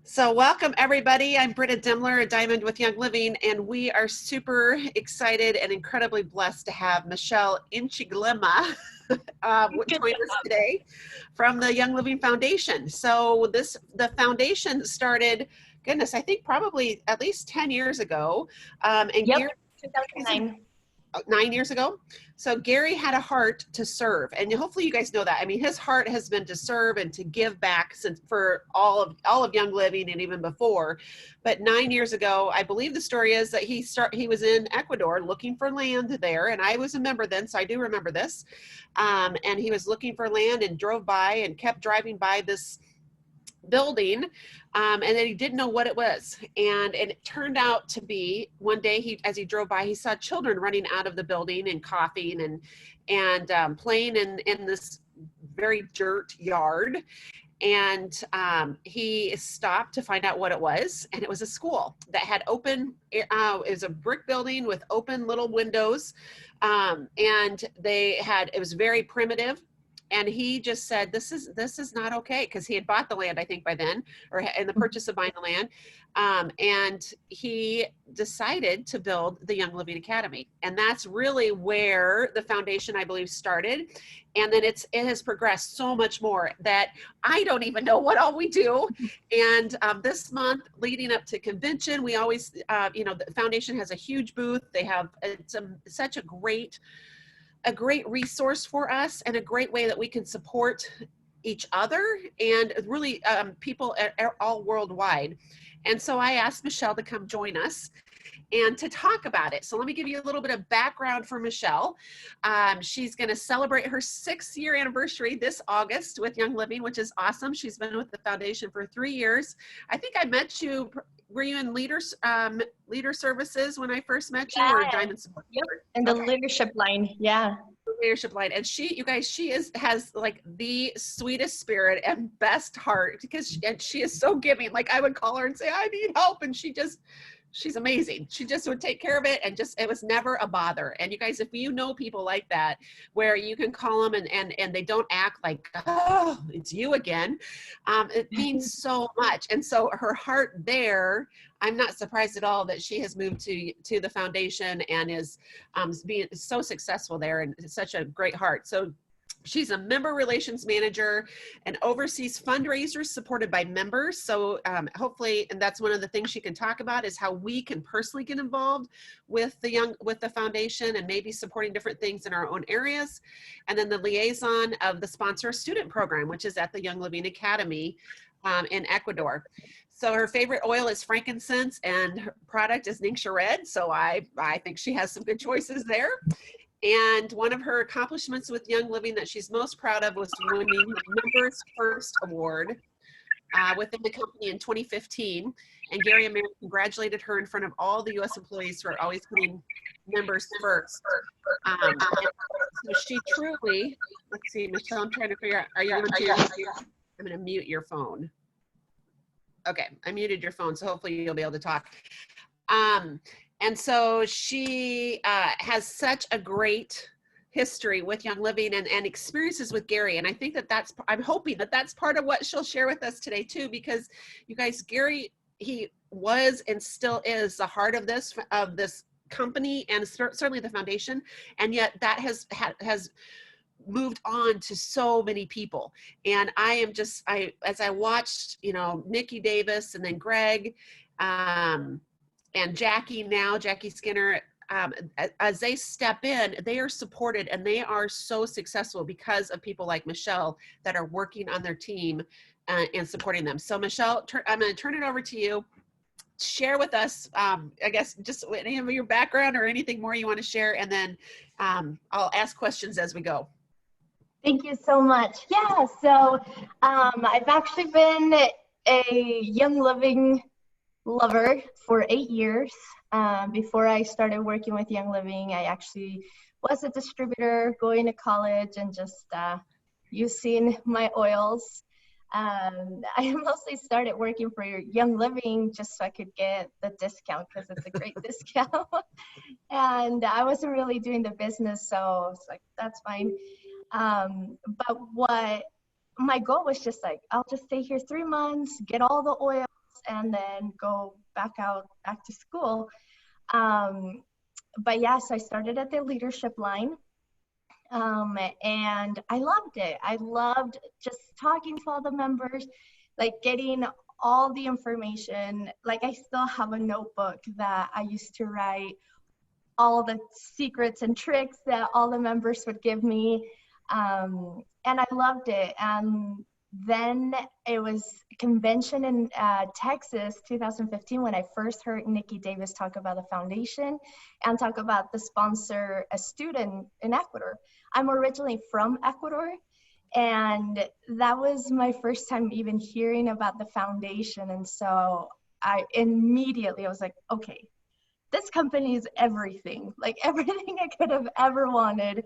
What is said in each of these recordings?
So welcome everybody. I'm Britta Demler, a Diamond with Young Living, and we are super excited and incredibly blessed to have Michelle Inchiglema join us today from the Young Living Foundation. So the foundation started, goodness, I think probably at least 10 years ago. And Gary, 2009. 9 years ago. So Gary had a heart to serve, and hopefully you guys know that. I mean, his heart has been to serve and to give back since for all of Young Living and even before. But 9 years ago, I believe the story is that he was in Ecuador looking for land there, and I was a member then, so I do remember this. And he was looking for land and drove by and kept driving by this building, and then he didn't know what it was, and it turned out to be one day as he drove by, he saw children running out of the building and coughing and playing in this very dirt yard, and he stopped to find out what it was, and it was a school that had it was a brick building with open little windows, and it was very primitive. And he just said, this is not okay, because he had bought the land, I think, by then, or in the purchase of buying the land. And he decided to build the Young Living Academy. And that's really where the foundation, I believe, started. And then it has progressed so much more that I don't even know what all we do. And this month, leading up to convention, we always, the foundation has a huge booth. It's such a great resource for us, and a great way that we can support each other and really people all worldwide. And so I asked Michelle to come join us and to talk about it. So let me give you a little bit of background for Michelle. She's going to celebrate her 6-year anniversary this August with Young Living, which is awesome. She's been with the foundation for 3 years. I think I met you. Were you in leader services when I first met you, or Diamond Support? Yep, and the leadership line, yeah. Leadership line. And she has like the sweetest spirit and best heart, because she is so giving. Like, I would call her and say, I need help, and she's amazing. She just would take care of it, and it was never a bother. And you guys, if you know people like that, where you can call them and they don't act like, oh, it's you again, it means so much. And so her heart there, I'm not surprised at all that she has moved to the foundation and is being so successful there, and such a great heart. So she's a member relations manager and oversees fundraisers supported by members. So hopefully, and that's one of the things she can talk about, is how we can personally get involved with the foundation and maybe supporting different things in our own areas. And then the liaison of the Sponsor a Student program, which is at the Young Living Academy in Ecuador. So her favorite oil is frankincense, and her product is Ningxia Red. So I think she has some good choices there. And one of her accomplishments with Young Living that she's most proud of was winning Members First Award within the company in 2015. And Gary and Mary congratulated her in front of all the U.S. employees who are always putting members first. So she truly, let's see, Michelle, I'm trying to figure out, I'm going to mute your phone. Okay, I muted your phone, so hopefully you'll be able to talk. And so she has such a great history with Young Living and experiences with Gary. And I think I'm hoping that that's part of what she'll share with us today too, because you guys, Gary, he was and still is the heart of this company, and certainly the foundation. And yet that has moved on to so many people. And as I watched, Nikki Davis and then Greg, and Jackie Skinner, as they step in, they are supported, and they are so successful because of people like Michelle that are working on their team and supporting them. So Michelle, I'm going to turn it over to you. Share with us, I guess, just any of your background or anything more you want to share, and then I'll ask questions as we go. Thank you so much. Yeah, so I've actually been a Young Living lover for 8 years. Before I started working with Young Living, I actually was a distributor going to college and just using my oils. I mostly started working for Young Living just so I could get the discount, because it's a great discount. And I wasn't really doing the business, so it's like, that's fine. But what my goal was, just like, I'll just stay here 3 months, get all the oils, and then go back to school. But yeah, so I started at the leadership line. And I loved it. I loved just talking to all the members, like getting all the information. Like I still have a notebook that I used to write all the secrets and tricks that all the members would give me. And I loved it. And then it was a convention in Texas, 2015, when I first heard Nikki Davis talk about the foundation and talk about the sponsor a student in Ecuador. I'm originally from Ecuador, and that was my first time even hearing about the foundation. And so I was like, okay, this company is everything, like everything I could have ever wanted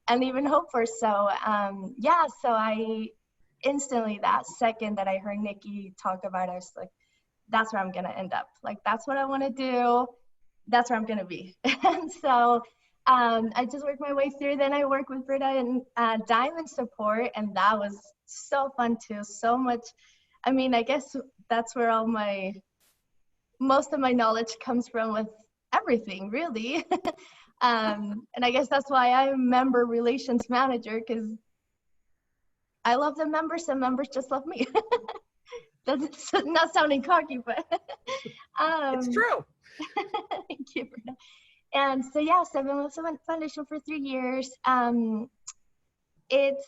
and even hoped for. So so I instantly, that second that I heard Nikki talk about it, I was like, that's where I'm going to end up. Like, that's what I want to do. That's where I'm going to be. And so I just worked my way through. Then I worked with Britta in Diamond Support, and that was so fun too. So much. I mean, I guess that's where most of my knowledge comes from with everything, really. And I guess that's why I'm member relations manager, because I love the members and members just love me. That's not sounding cocky, but It's true. Thank you, Britta. And so yeah, so I've been with the foundation for 3 years. It's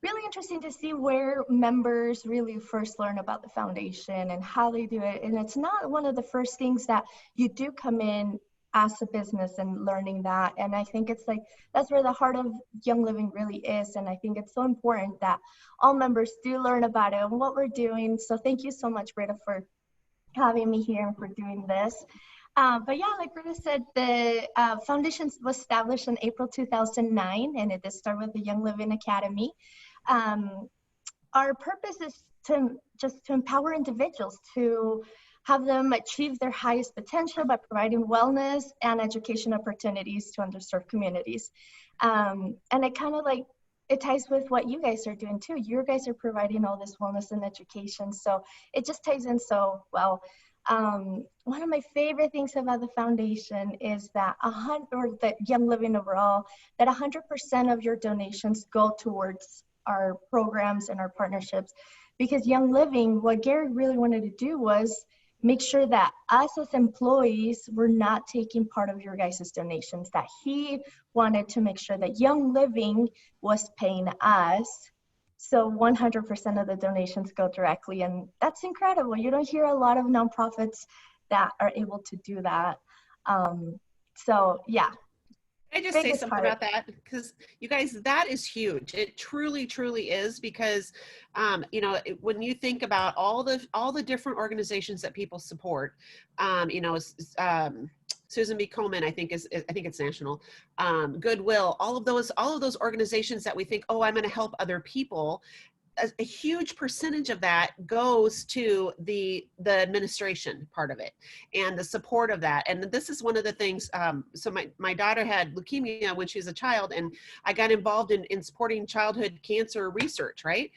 really interesting to see where members really first learn about the foundation and how they do it. And it's not one of the first things that you do come in as a business and learning that. And I think it's like, that's where the heart of Young Living really is. And I think it's so important that all members do learn about it and what we're doing. So thank you so much, Britta, for having me here and for doing this. But yeah, like Britta said, the foundation was established in April 2009, and it did start with the Young Living Academy. Our purpose is to empower individuals, to have them achieve their highest potential by providing wellness and education opportunities to underserved communities. And it kind of like, it ties with what you guys are doing too. You guys are providing all this wellness and education. So it just ties in so well. One of my favorite things about the foundation is that the Young Living overall, that 100% of your donations go towards our programs and our partnerships. Because Young Living, what Gary really wanted to do was make sure that us as employees were not taking part of your guys' donations, that he wanted to make sure that Young Living was paying us. So 100% of the donations go directly, and that's incredible. You don't hear a lot of nonprofits that are able to do that. So yeah. Can I just say something about that? Because you guys, that is huge. It truly, truly is, because, when you think about all the different organizations that people support, Susan B. Komen, I think it's national, Goodwill, all of those organizations that we think, oh, I'm going to help other people. A huge percentage of that goes to the administration part of it and the support of that. And this is one of the things, so my daughter had leukemia when she was a child, and I got involved in supporting childhood cancer research, right?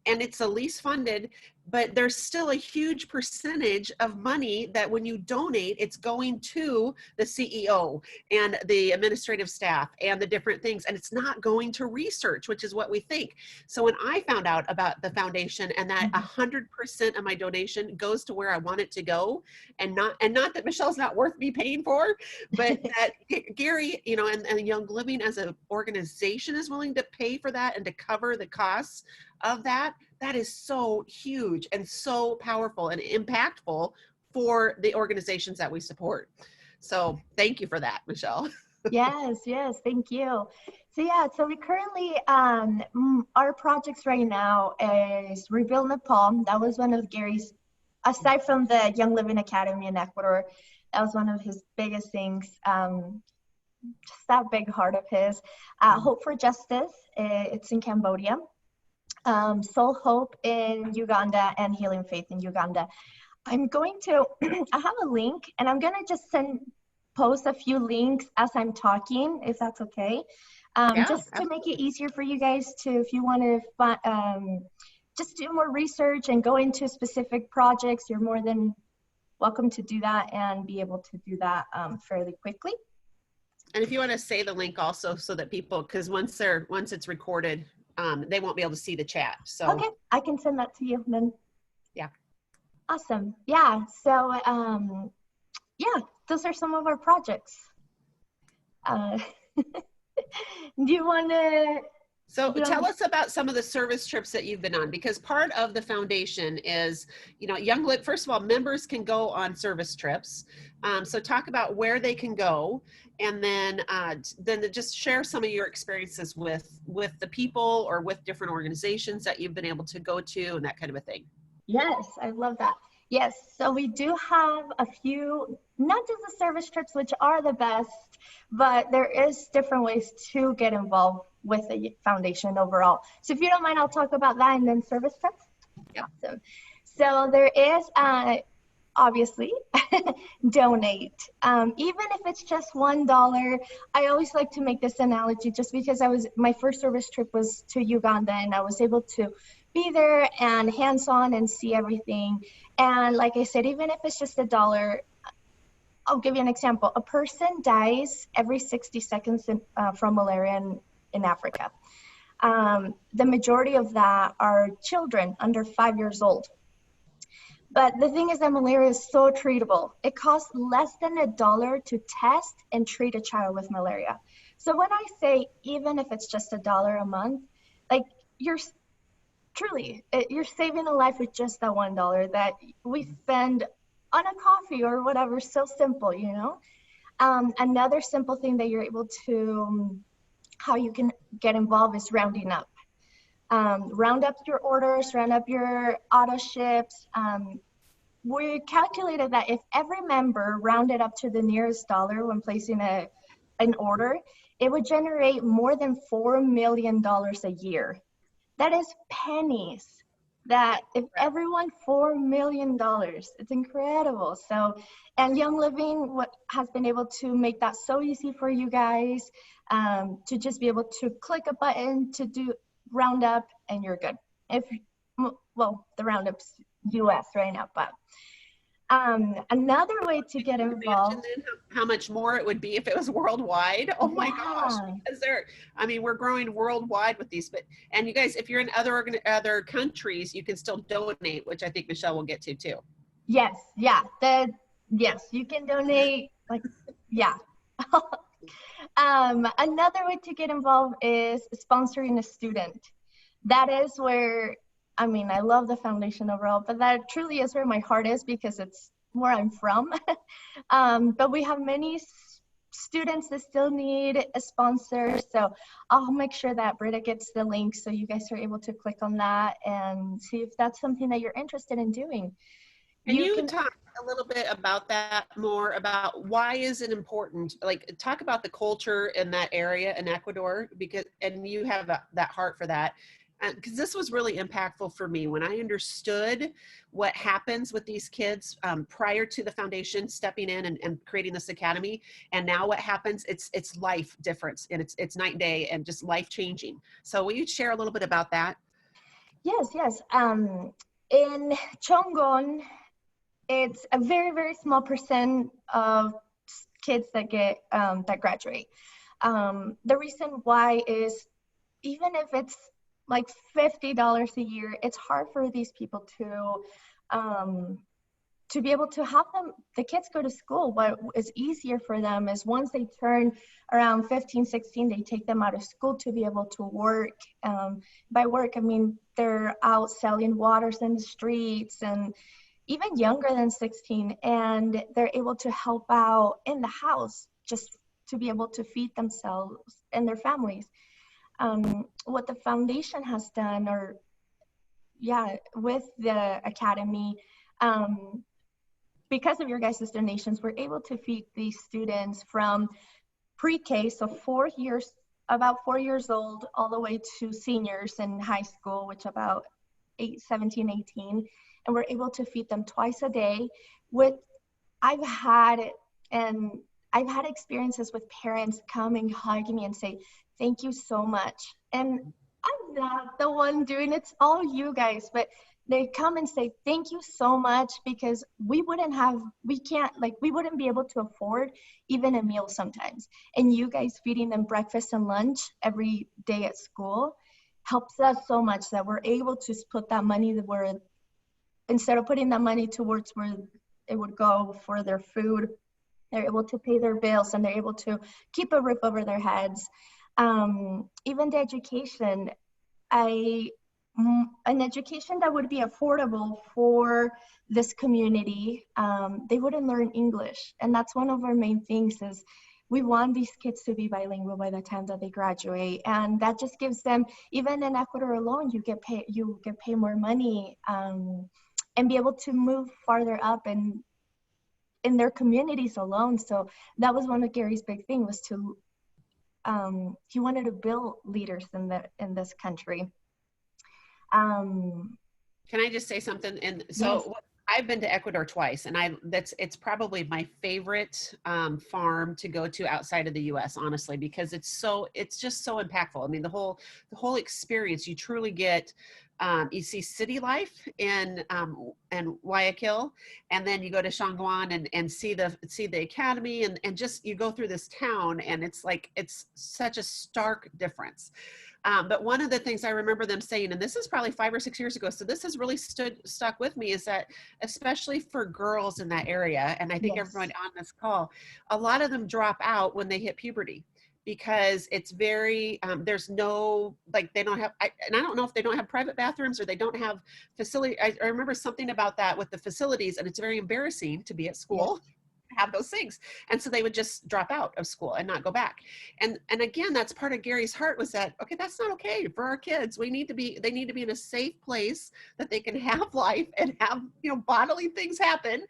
And it's the least funded, but there's still a huge percentage of money that when you donate, it's going to the CEO and the administrative staff and the different things, and it's not going to research, which is what we think. So when I found out about the foundation and that 100% of my donation goes to where I want it to go, and not that Michelle's not worth me paying for, but that Gary, and Young Living as an organization is willing to pay for that and to cover the costs of that, that is so huge and so powerful and impactful for the organizations that we support. So thank you for that, Michelle. Yes, thank you. So yeah, so we currently, our projects right now is Rebuild Nepal. That was one of Gary's, aside from the Young Living Academy in Ecuador, that was one of his biggest things, just that big heart of his. Hope for Justice, it's in Cambodia. Soul Hope in Uganda, and Healing Faith in Uganda. I'm going to, I have a link, and I'm going to just post a few links as I'm talking, if that's okay. Just to make it easier for you guys to, if you want to just do more research and go into specific projects, you're more than welcome to do that and be able to do that fairly quickly. And if you want to say the link also so that people, because once it's recorded, they won't be able to see the chat. So okay, I can send that to you then. Yeah. Awesome. Yeah. So yeah, those are some of our projects. Do you want to? So tell us about some of the service trips that you've been on, because part of the foundation is, first of all, members can go on service trips. So talk about where they can go, and then just share some of your experiences with the people or with different organizations that you've been able to go to and that kind of a thing. Yes, I love that. Yes, so we do have a few, not just the service trips, which are the best, but there is different ways to get involved with the foundation overall. So if you don't mind, I'll talk about that and then service trips. Yeah. Awesome. So there is, obviously, donate. Even if it's just $1, I always like to make this analogy just because my first service trip was to Uganda and I was able to be there and hands-on and see everything. And like I said, even if it's just $1, I'll give you an example. A person dies every 60 seconds from malaria in Africa. The majority of that are children under 5 years old. But the thing is that malaria is so treatable. It costs less than $1 to test and treat a child with malaria. So when I say, even if it's just $1 a month, like you're saving a life with just that $1 that we spend on a coffee or whatever. So simple, Another simple thing that you're able to, how you can get involved is rounding up. Round up your orders, round up your auto ships. We calculated that if every member rounded up to the nearest dollar when placing an order, it would generate more than $4 million a year. That is pennies. That if everyone $4 million, it's incredible. So, and Young Living has been able to make that so easy for you guys, to just be able to click a button to do round up and you're good. The roundup's US right now, but another way to get involved. How much more it would be if it was worldwide. Oh my gosh, because we're growing worldwide with these, and you guys, if you're in other countries, you can still donate, which I think Michelle will get to too. Yes, yeah, yes, you can donate, another way to get involved is sponsoring a student. That is where, I love the foundation overall, but that truly is where my heart is because it's where I'm from. But we have many students that still need a sponsor. So I'll make sure that Britta gets the link so you guys are able to click on that and see if that's something that you're interested in doing. And you can talk a little bit about that, more about why is it important, like talk about the culture in that area in Ecuador, and you have that heart for that. Because this was really impactful for me when I understood what happens with these kids prior to the foundation stepping in and creating this academy, and now what happens, it's life difference, and it's night and day and just life changing. So will you share a little bit about that? Yes. In Chongon, it's a very, very small percent of kids that get that graduate. The reason why is, even if it's like $50 a year, it's hard for these people to be able to have the kids go to school. What is easier for them is once they turn around 15, 16, they take them out of school to be able to work. By work, I mean they're out selling waters in the streets and even younger than 16, and they're able to help out in the house just to be able to feed themselves and their families. What the foundation has done, with the academy, because of your guys' donations, we're able to feed these students from pre-K, so about 4 years old, all the way to seniors in high school, which about 17, 18, and we're able to feed them twice a day. I've had experiences with parents come and hug me and say, thank you so much. And I'm not the one doing it. It's all you guys, but they come and say thank you so much because we wouldn't be able to afford even a meal sometimes. And you guys feeding them breakfast and lunch every day at school helps us so much that we're able to put that money where, instead of putting that money towards where it would go for their food, they're able to pay their bills and they're able to keep a roof over their heads. Even the education, an education that would be affordable for this community, they wouldn't learn English. And that's one of our main things is we want these kids to be bilingual by the time that they graduate. And that just gives them, even in Ecuador alone, you get paid more money, and be able to move farther up and in their communities alone. So that was one of Gary's big thing was to, he wanted to build leaders in this country. Can I just say something? And so Yes. I've been to Ecuador twice, and it's probably my favorite farm to go to outside of the U.S. honestly, because it's just so impactful. I mean, the whole experience, you truly get. You see city life in Guayaquil, and then you go to Shanguan and see the academy, and just you go through this town, and it's such a stark difference. But one of the things I remember them saying, and this is probably 5 or 6 years ago, so this has really stuck with me, is that especially for girls in that area, and I think Yes. everyone on this call, a lot of them drop out when they hit puberty because it's very, there's no, like they don't have, and I don't know if they don't have private bathrooms or they don't have facility. I remember something about that with the facilities, and it's very embarrassing to be at school. Yes. Have those things, and so they would just drop out of school and not go back. And again, that's part of Gary's heart, was that okay, that's not okay for our kids. They need to be in a safe place that they can have life and have bodily things happen.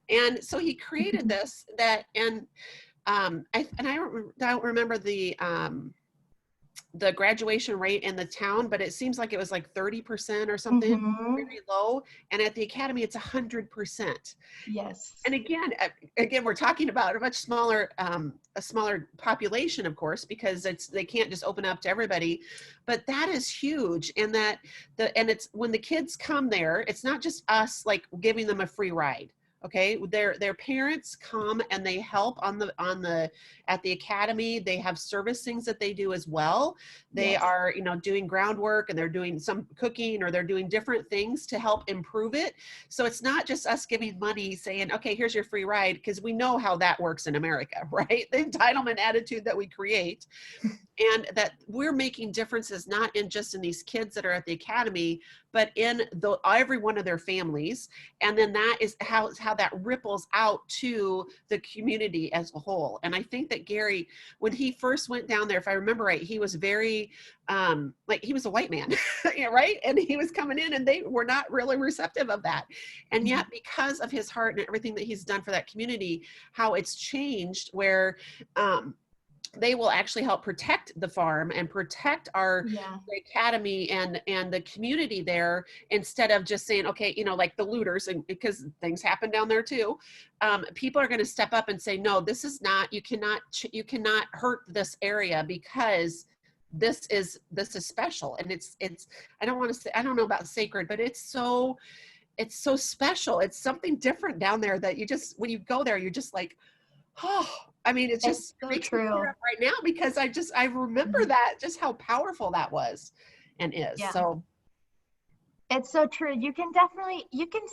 And so he created this, that, and I don't remember the graduation rate in the town, but it seems like it was like 30% or something, Mm-hmm. very low. And at the academy, it's 100%. Yes. And again, we're talking about a smaller population, of course, because they can't just open up to everybody, but that is huge. And it's when the kids come there, it's not just us like giving them a free ride. Okay, their parents come and they help at the academy. They have service things that they do as well. They Yes. are doing groundwork, and they're doing some cooking, or they're doing different things to help improve it. So it's not just us giving money saying, okay, here's your free ride, because we know how that works in America, right? The entitlement attitude that we create. And that we're making differences not just in these kids that are at the academy, but in every one of their families. And then that is how that ripples out to the community as a whole. And I think that Gary, when he first went down there, if I remember right, he was very like he was a white man, right? And he was coming in, and they were not really receptive of that. And yet, because of his heart and everything that he's done for that community, how it's changed, where they will actually help protect the farm and protect the academy and the community there, instead of just saying, okay, like the looters, and because things happen down there too. People are going to step up and say, no, this is not, you cannot hurt this area, because this is special. And it's I don't want to say, I don't know about sacred, but it's so special. It's something different down there that when you go there, you're just like, oh, I mean, it's just so makes true. me tear up right now, because I remember that, just how powerful that was and is. Yeah. So It's so true. You can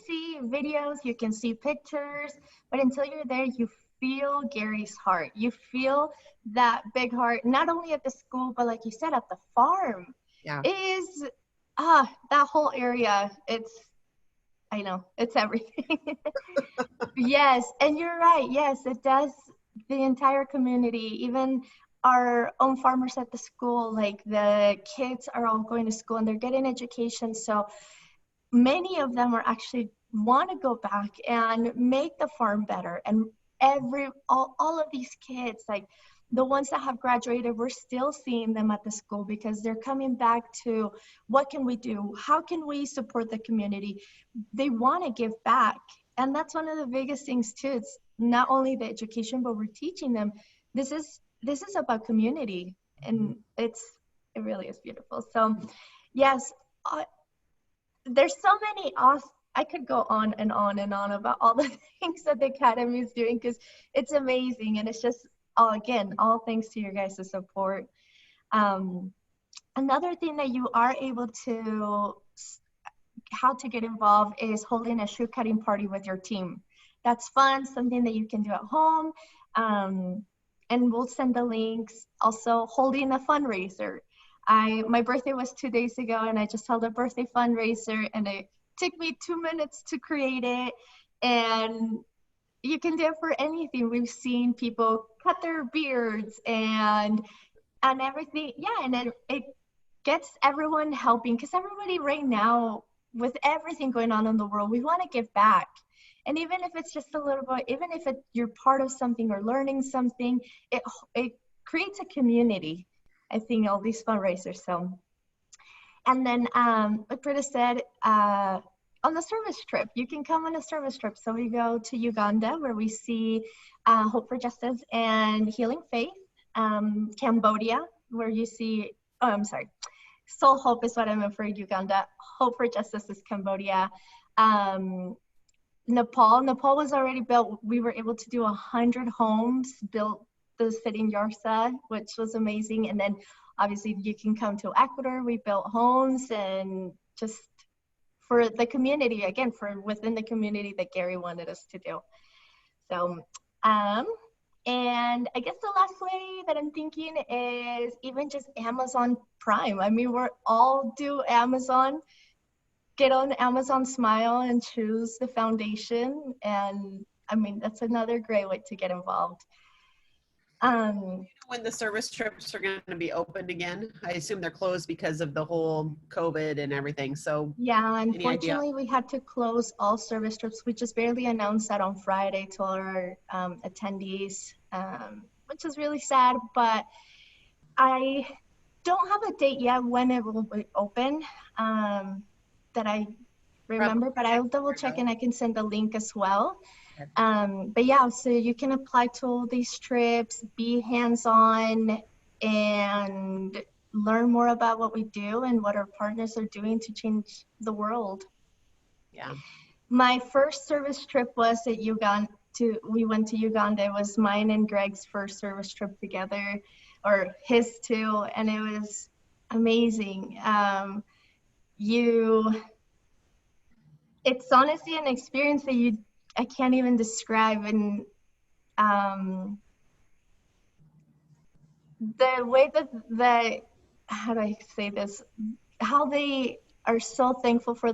see videos, you can see pictures, but until you're there, you feel Gary's heart. You feel that big heart, not only at the school, but like you said, at the farm. yeah, It is, that whole area, I know, it's everything. Yes, and you're right. Yes, it does. The entire community, even our own farmers at the school, like the kids are all going to school and they're getting education. So many of them are actually want to go back and make the farm better. And all of these kids, like the ones that have graduated, we're still seeing them at the school because they're coming back to what can we do? How can we support the community? They want to give back. And that's one of the biggest things too. It's not only the education, but we're teaching them this is about community. And It really is beautiful. So yes, there's so many awesome, I could go on and on and on about all the things that the Academy is doing because it's amazing. And it's just, all thanks to your guys' support. Um, Another thing that you are able to, how to get involved is holding a shoe cutting party with your team. That's fun, something that you can do at home. And we'll send the links. Also holding a fundraiser. My birthday was 2 days ago and I just held a birthday fundraiser and it took me 2 minutes to create it. And you can do it for anything. We've seen people cut their beards and everything. Yeah, and it gets everyone helping because everybody right now, with everything going on in the world, we want to give back. And even if it's just a little bit, even if you're part of something or learning something, it creates a community, I think, all these fundraisers. So, and then like Britta said, on the service trip, you can come on a service trip. So we go to Uganda where we see Hope for Justice and Healing Faith. Cambodia, where you see, oh, I'm sorry, Soul Hope is what I meant for Uganda. Hope for Justice is Cambodia. Nepal was already built. We were able to do 100 homes built the city in Yarsa, which was amazing. And then obviously you can come to Ecuador. We built homes and just for the community, again, for within the community that Gary wanted us to do. So, and I guess the last way that I'm thinking is even just Amazon Prime. I mean, we're all do Amazon. Get on Amazon Smile and choose the foundation. And I mean, that's another great way to get involved. When the service trips are going to be opened again? I assume they're closed because of the whole COVID and everything. So yeah, unfortunately, we had to close all service trips. We just barely announced that on Friday to our attendees, which is really sad. But I don't have a date yet when it will be open that I remember, but I'll double check and I can send a link as well. But yeah, so you can apply to all these trips, be hands-on, and learn more about what we do and what our partners are doing to change the world. Yeah. My first service trip was at Uganda. We went to Uganda. It was mine and Greg's first service trip together, or his too, and it was amazing. It's honestly an experience that I can't even describe. And the way that how do I say this? How they are so thankful for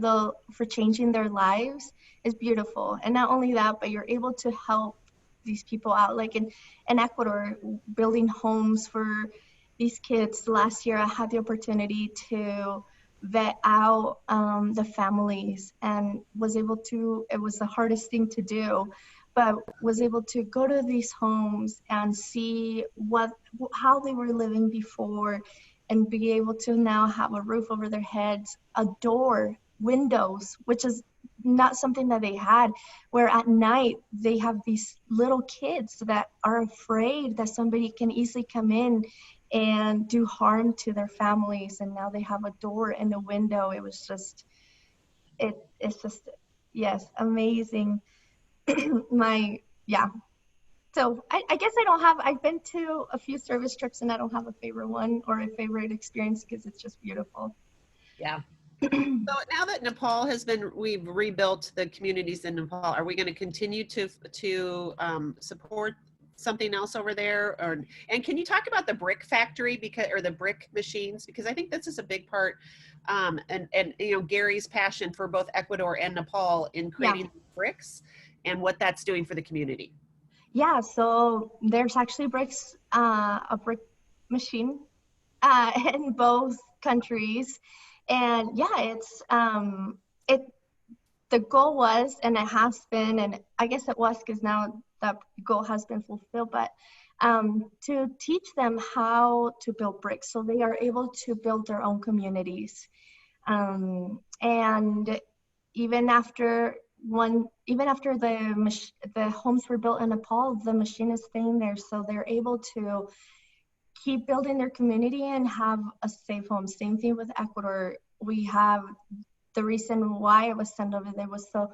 changing their lives is beautiful. And not only that, but you're able to help these people out. Like in Ecuador, building homes for these kids. Last year, I had the opportunity to vet out the families and was able to, it was the hardest thing to do, but was able to go to these homes and see how they were living before and be able to now have a roof over their heads, a door, windows, which is not something that they had, where at night they have these little kids that are afraid that somebody can easily come in and do harm to their families, and now they have a door and a window. It was just, it's just, yes, amazing. So I guess I've been to a few service trips and I don't have a favorite one or a favorite experience because it's just beautiful. Yeah. So now that Nepal we've rebuilt the communities in Nepal, are we going to continue to support something else over there? And can you talk about the brick factory or the brick machines? Because I think this is a big part, and Gary's passion for both Ecuador and Nepal in creating bricks and what that's doing for the community. Yeah, so there's actually a brick machine in both countries. And yeah, the goal was, and it has been, and I guess it was because now that goal has been fulfilled, but to teach them how to build bricks so they are able to build their own communities. And even after the homes were built in Nepal, the machine is staying there, so they're able to keep building their community and have a safe home. Same thing with Ecuador. We have, the reason why I was sent over there was so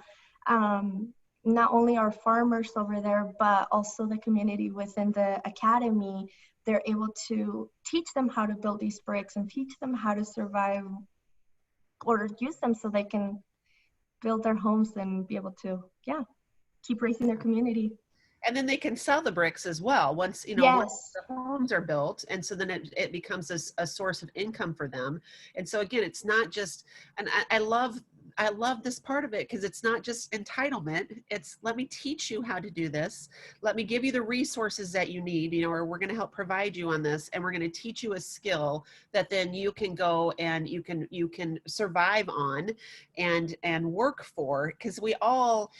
not only our farmers over there, but also the community within the academy, they're able to teach them how to build these bricks and teach them how to survive or use them so they can build their homes and be able to, yeah, keep raising their community. And then they can sell the bricks as well once, you know, Yes. once the homes are built. And so then it becomes a source of income for them. And so again, it's not just, and I love this part of it, because it's not just entitlement. It's, let me teach you how to do this. Let me give you the resources that you need, you know, or we're going to help provide you on this. And we're going to teach you a skill that then you can go and you can survive on and work for. Because we all,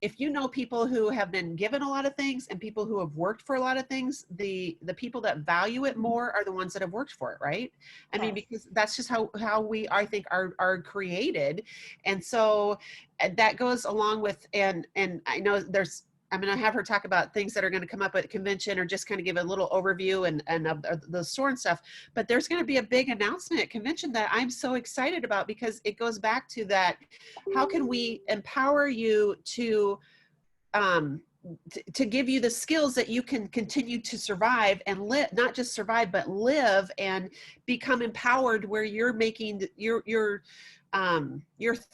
if you know people who have been given a lot of things and people who have worked for a lot of things, the people that value it more are the ones that have worked for it, right? I mean, because that's just how we, I think, are created. And so that goes along with, and I know I'm going to have her talk about things that are going to come up at convention, or just kind of give a little overview and of the store and stuff. But there's going to be a big announcement at convention that I'm so excited about, because it goes back to that. How can we empower you to give you the skills that you can continue to survive and live, not just survive, but live and become empowered, where you're making, you're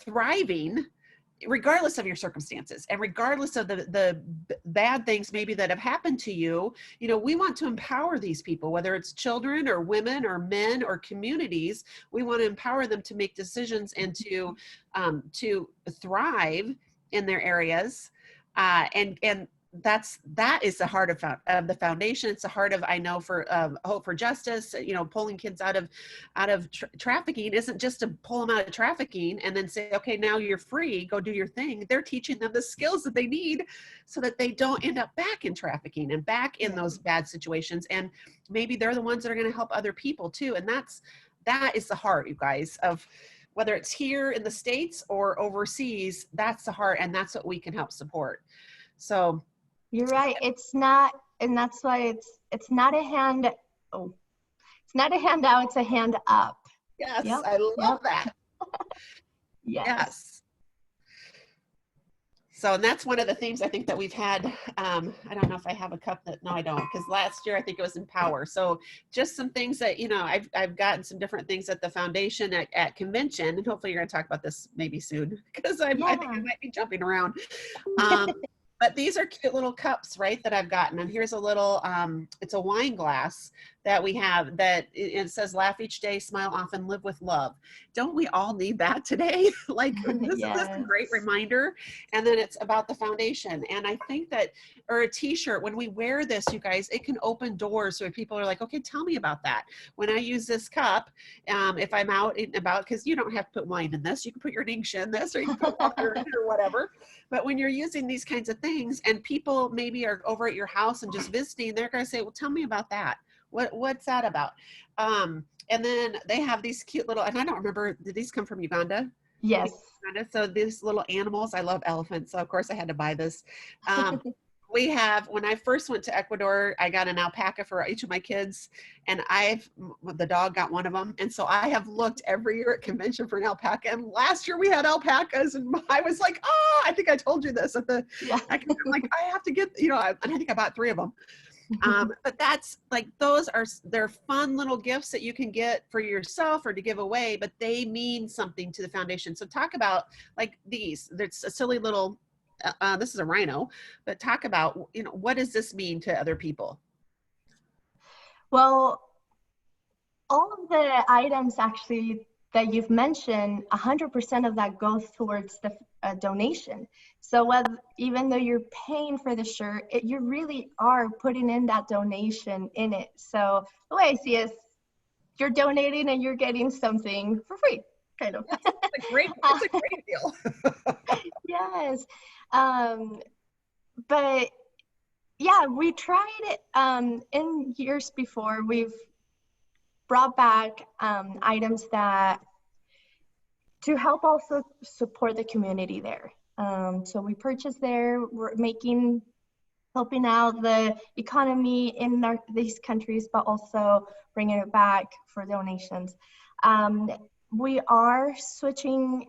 thriving, regardless of your circumstances and regardless of the bad things maybe that have happened to you. You know, we want to empower these people, whether it's children or women or men or communities. We want to empower them to make decisions and to thrive in their areas. And that is the heart of the foundation. It's the heart of, I know, for Hope for Justice. You know, pulling kids out of trafficking isn't just to pull them out of trafficking and then say, okay, now you're free, go do your thing. They're teaching them the skills that they need so that they don't end up back in trafficking and back in those bad situations. And maybe they're the ones that are going to help other people too. And that is the heart, you guys, of whether it's here in the States or overseas. That's the heart, and that's what we can help support. So you're right. It's not, and that's why it's not a hand. Oh, it's not a handout. It's a hand up. Yes, yep. I love that. Yes. So, and that's one of the themes I think that we've had. I don't know if I have a cup that, no, I don't, because last year I think it was Empower. So just some things that, you know, I've gotten some different things at the foundation at convention, and hopefully you're going to talk about this maybe soon, because I think I might be jumping around. But these are cute little cups, right, that I've gotten. And here's a little, it's a wine glass that we have that it says, laugh each day, smile often, live with love. Don't we all need that today? Like, isn't this a great reminder? And then it's about the foundation. And I think that, or a t-shirt, when we wear this, you guys, it can open doors. So if people are like, okay, tell me about that. When I use this cup, if I'm out and about, because you don't have to put wine in this, you can put your ningxia in this, or you can put water in it or whatever. But when you're using these kinds of things and people maybe are over at your house and just visiting, they're going to say, well, tell me about that. What's that about? And then they have these cute little, and I don't remember, did these come from Uganda? Yes. So these little animals, I love elephants. So of course I had to buy this. We have, when I first went to Ecuador, I got an alpaca for each of my kids, and the dog got one of them. And so I have looked every year at convention for an alpaca. And last year we had alpacas, and I was like, oh, I think I told you this at the, I'm like, I have to get, you know, and I think I bought 3 of them. But that's like, they're fun little gifts that you can get for yourself or to give away, but they mean something to the foundation. So talk about like these, there's a silly little, this is a rhino, but talk about, you know, what does this mean to other people? Well, all of the items actually that you've mentioned, 100% of that goes towards the donation. So even though you're paying for the shirt, you really are putting in that donation in it. So the way I see it is you're donating and you're getting something for free, kind of. It's a great deal. Yes. But yeah, we tried it in years before. We've brought back items that to help also support the community there. So we purchased there. We're making helping out the economy in these countries, but also bringing it back for donations. We are switching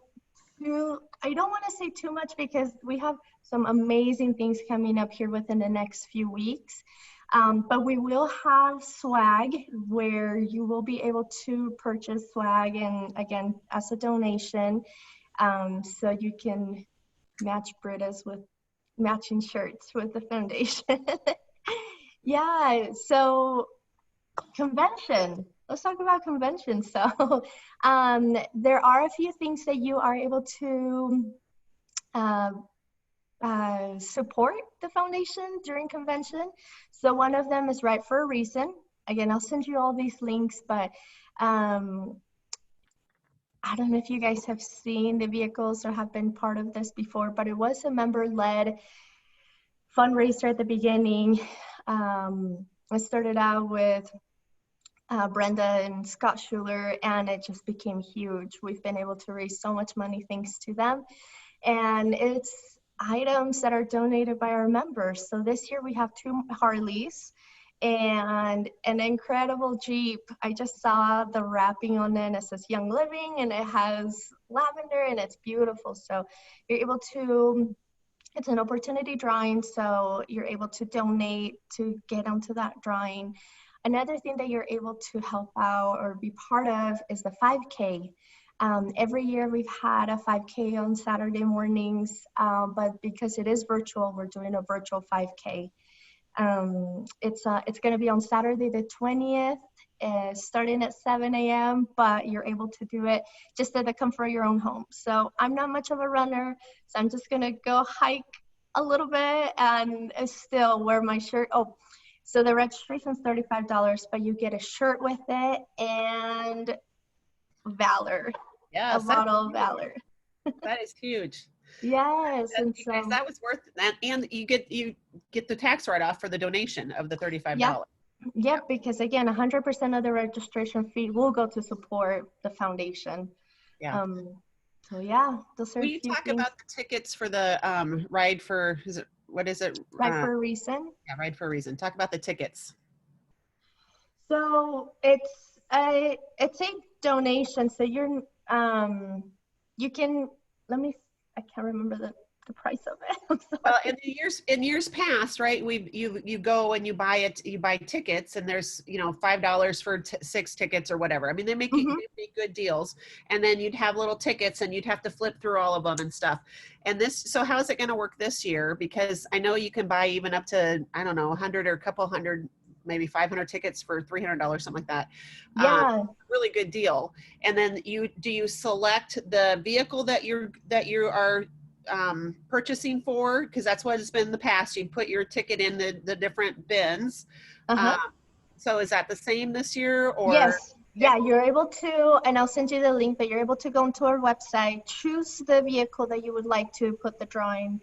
to, I don't want to say too much because we have some amazing things coming up here within the next few weeks. But we will have swag where you will be able to purchase swag, and again, as a donation. So you can match Britta's with matching shirts with the foundation. Yeah, so convention. Let's talk about convention. So there are a few things that you are able to support the foundation during convention. So one of them is Ride for a Reason. Again, I'll send you all these links, but I don't know if you guys have seen the vehicles or have been part of this before, but it was a member-led fundraiser at the beginning. I started out with Brenda and Scott Schuler, and it just became huge. We've been able to raise so much money thanks to them. And it's items that are donated by our members. So this year we have 2 Harleys and an incredible Jeep. I just saw the wrapping on it. It says Young Living, and it has lavender, and it's beautiful. So you're able to, it's an opportunity drawing, so you're able to donate to get onto that drawing. Another thing that you're able to help out or be part of is the 5K. Every year we've had a 5K on Saturday mornings, but because it is virtual, we're doing a virtual 5K. It's going to be on Saturday the 20th, starting at 7 a.m., but you're able to do it just at the comfort of your own home. So I'm not much of a runner, so I'm just going to go hike a little bit and still wear my shirt. Oh, so the registration is $35, but you get a shirt with it and Valor. Yes, a bottle of Valor. That is huge. Yes, and so guys, that was worth that, and you get the tax write-off for the donation of the $35. Yep, because again, 100% of the registration fee will go to support the foundation. Yeah. So yeah, those are. Will you talk about the tickets for the Ride for? What is it? Ride for a Reason. Yeah, Ride for a Reason. Talk about the tickets. So it's a donation. So you're you can, I can't remember the price of it. I'm sorry. Well, in years past, right? You go and you buy tickets, and there's $5 for 6 tickets or whatever. I mean, they make good deals, and then you'd have little tickets, and you'd have to flip through all of them and stuff. And so how is it going to work this year? Because I know you can buy even up to 100 or a couple hundred, maybe 500 tickets for $300, something like that. Yeah. Really good deal. And then do you select the vehicle that you are purchasing for? Because that's what it's been in the past. You put your ticket in the different bins. So is that the same this year? Or yes. Yeah, you're able to, and I'll send you the link, but you're able to go into our website, choose the vehicle that you would like to put the drawing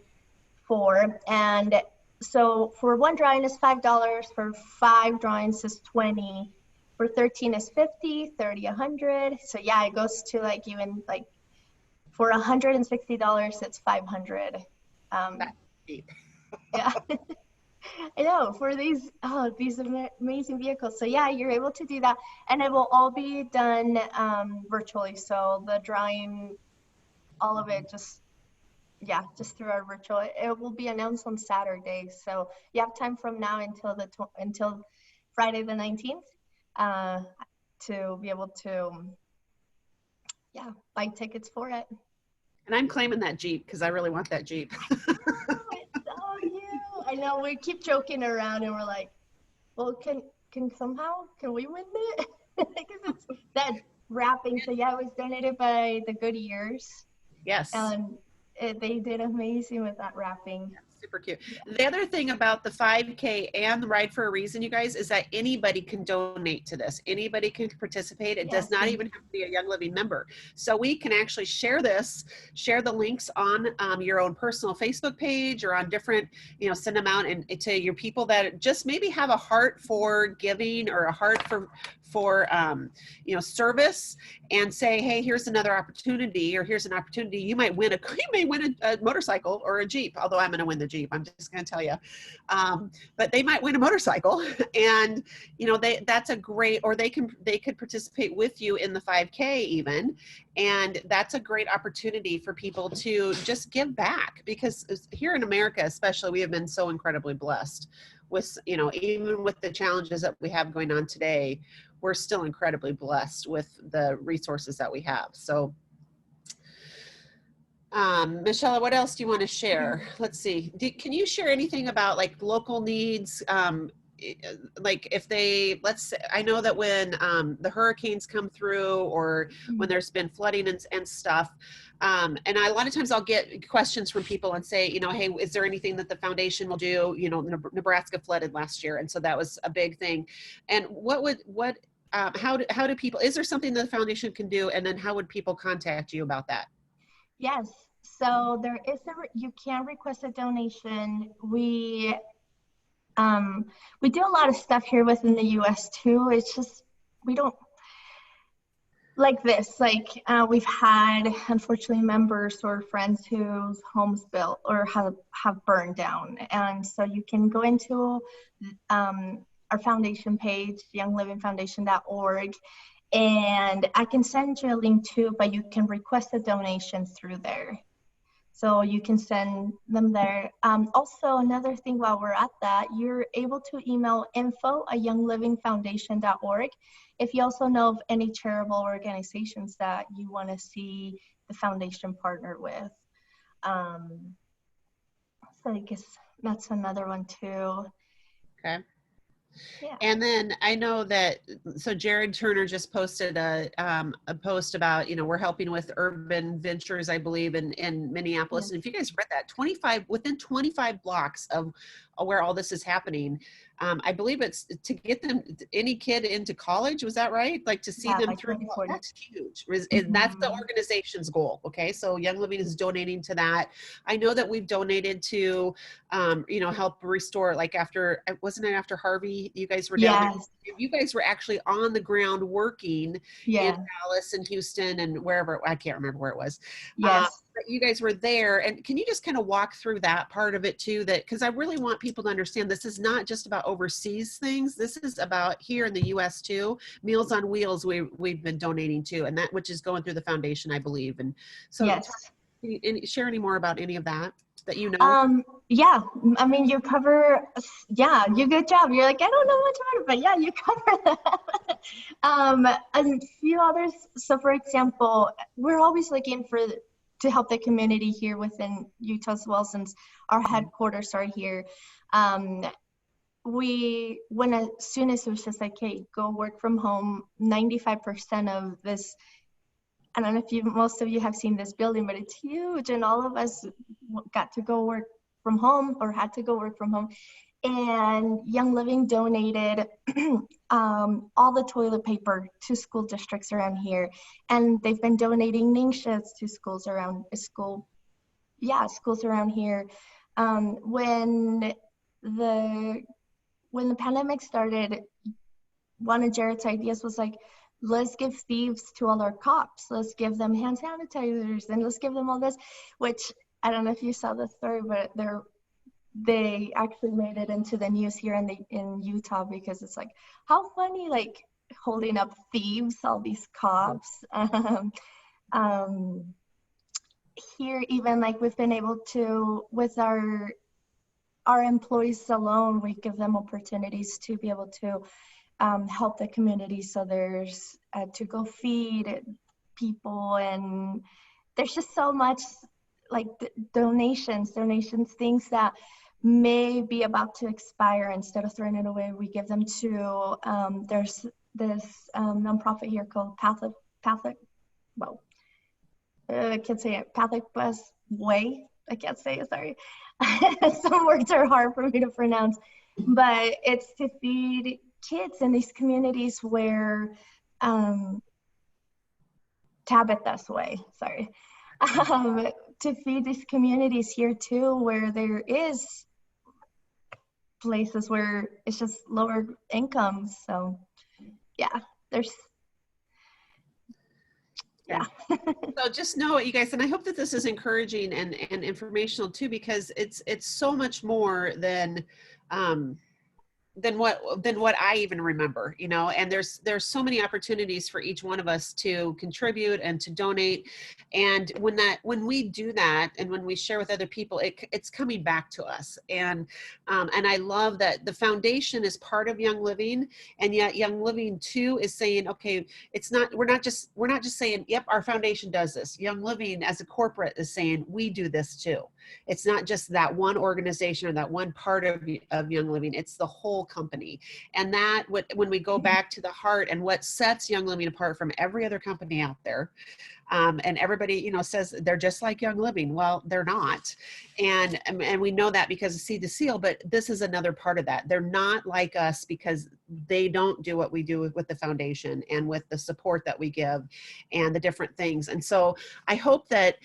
for, and so for one drawing is $5, for 5 drawings is $20, for 13 is $50, 30, $100. So yeah, it goes to even for $160, it's $500. That's cheap. Yeah, I know, for these amazing vehicles. So yeah, you're able to do that, and it will all be done virtually. So the drawing, all of it, just through our virtual. It will be announced on Saturday, so you have time from now until Friday the 19th to be able to buy tickets for it. And I'm claiming that Jeep because I really want that Jeep. Oh, you! I know, we keep joking around, and we're like, well, can we win it? Because it's that wrapping. So yeah, it was donated by the Goodyears. Yes. They did amazing with that wrapping. Yeah, super cute. The other thing about the 5K and the Ride for a Reason, you guys, is that anybody can donate to this. Anybody can participate. It does not even have to be a Young Living member. So we can actually share the links on your own personal Facebook page or on different, send them out and to your people that just maybe have a heart for giving or a heart for service and say, hey, here's another opportunity, or here's an opportunity. You may win a motorcycle or a Jeep, although I'm going to win the Jeep. I'm just going to tell you. But they might win a motorcycle, and that's a great, or they could participate with you in the 5K even. And that's a great opportunity for people to just give back, because here in America, especially, we have been so incredibly blessed with, even with the challenges that we have going on today, we're still incredibly blessed with the resources that we have. So, Michelle, what else do you want to share? Let's see. Can you share anything about like local needs? Like if they, let's say, I know that when the hurricanes come through, or when there's been flooding and stuff, and a lot of times I'll get questions from people and say, hey, is there anything that the foundation will do? Nebraska flooded last year, and so that was a big thing. And how do people, is there something that the foundation can do? And then how would people contact you about that? Yes. So you can request a donation. We do a lot of stuff here within the U.S. too. It's just, we don't like this. We've had, unfortunately, members or friends whose homes built or have burned down. And so you can go into our foundation page, younglivingfoundation.org, and I can send you a link too, but you can request a donation through there. So you can send them there. Also, another thing while we're at that, you're able to email info@younglivingfoundation.org if you also know of any charitable organizations that you want to see the foundation partner with. So I guess that's another one too. Okay. Yeah. And then I know that, so Jared Turner just posted a post about, we're helping with Urban Ventures, I believe, in Minneapolis. And if you guys read that, within 25 blocks of where all this is happening, I believe it's to get any kid into college. Was that right? Like to see them through. That's huge. And that's the organization's goal. Okay. So Young Living is donating to that. I know that we've donated to, help restore, like wasn't it after Harvey, you guys were down there? You guys were actually on the ground working in Dallas and Houston and wherever, I can't remember where it was. Yes. But you guys were there. And can you just kind of walk through that part of it too? Because I really want people to understand this is not just about overseas things. This is about here in the U.S. too. Meals on Wheels we've been donating to, and that which is going through the foundation, I believe. And so can you share any more about any of that you know? Yeah, I mean, you cover, you good job. You're like, I don't know much about it, but yeah, you cover that. And a few others. So for example, we're always looking to help the community here within Utah as well, since our headquarters are here. As soon as it was just like, hey, go work from home, 95% of this, I don't know if most of you have seen this building, but it's huge, and all of us got to go work from home or had to go work from home. And Young Living donated all the toilet paper to school districts around here, and they've been donating ning sheds to schools around here. When the pandemic started, one of Jared's ideas was like, let's give thieves to all our cops. Let's give them hand sanitizers, and let's give them all this, which I don't know if you saw the story, but they actually made it into the news here in Utah, because it's like, how funny, like holding up thieves, all these cops. Here, even like we've been able to, with our employees alone, we give them opportunities to be able to help the community. So there's to go feed people, and there's just so much like donations, things that may be about to expire. Instead of throwing it away, we give them to, there's this nonprofit here called Pathlick Bus Way. I can't say it, sorry. Some words are hard for me to pronounce, but it's to feed kids in these communities where Tabitha's Way, sorry, to feed these communities here too, where there is places where it's just lower income. So yeah, there's, yeah. So just know it, you guys, and I hope that this is encouraging and informational too, because it's so much more um, than what I even remember, you know. And there's so many opportunities for each one of us to contribute and to donate. And when we do that and when we share with other people, it's coming back to us. And I love that the foundation is part of Young Living, and yet Young Living too is saying, okay, we're not just saying, yep, our foundation does this. Young Living as a corporate is saying, we do this too. It's not just that one organization or that one part of Young Living, it's the whole company. And that when we go back to the heart and what sets Young Living apart from every other company out there, and everybody, you know, says they're just like Young Living. Well, they're not. And we know that because of Seed to Seal, but this is another part of that. They're not like us because they don't do what we do with the foundation and with the support that we give and the different things. And so I hope that,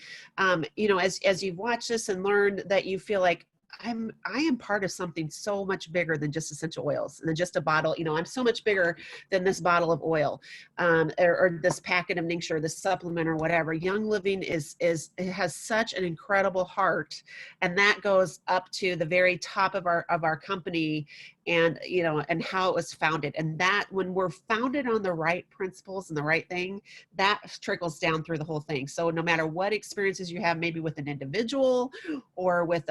you know, as you've watched this and learned, that you feel like, I am part of something so much bigger than just essential oils, than just a bottle. You know, I'm so much bigger than this bottle of oil, or this packet of Ningxia, this supplement or whatever. Young Living it has such an incredible heart, and that goes up to the very top of our company, and you know, and how it was founded. And that when we're founded on the right principles and the right thing, that trickles down through the whole thing. So no matter what experiences you have, maybe with an individual or with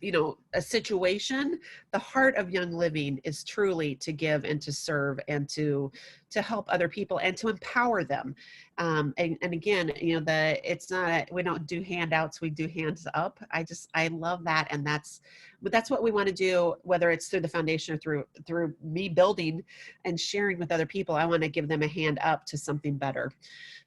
you know, a situation, the heart of Young Living is truly to give and to serve and to help other people and to empower them. And again, you know, it's not, we don't do handouts, we do hands up. I love that. And that's what we want to do, whether it's through the foundation or through me building and sharing with other people. I want to give them a hand up to something better.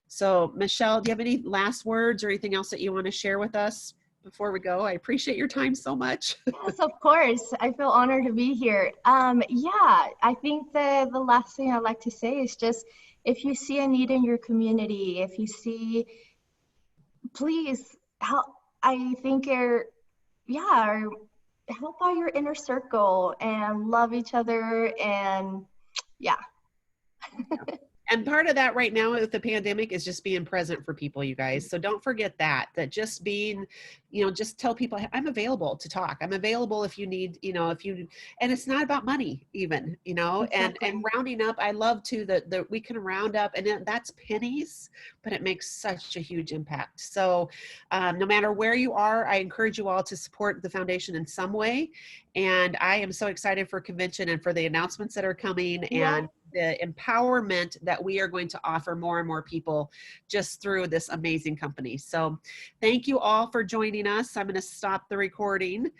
So Michelle, do you have any last words or anything else that you want to share with us before we go? I appreciate your time so much. Yes, of course. I feel honored to be here. Yeah, I think the last thing I'd like to say is just, if you see a need in your community, if you see, please help. I think help out your inner circle and love each other, and yeah. And part of that right now with the pandemic is just being present for people, you guys. So don't forget that just being, you know, just tell people, I'm available to talk. I'm available if you need, you know, and it's not about money even, you know, Exactly. and rounding up. I love too that we can round up, and that's pennies, but it makes such a huge impact. So no matter where you are, I encourage you all to support the foundation in some way. And I am so excited for convention and for the announcements that are coming, and the empowerment that we are going to offer more and more people just through this amazing company. So thank you all for joining us. I'm going to stop the recording.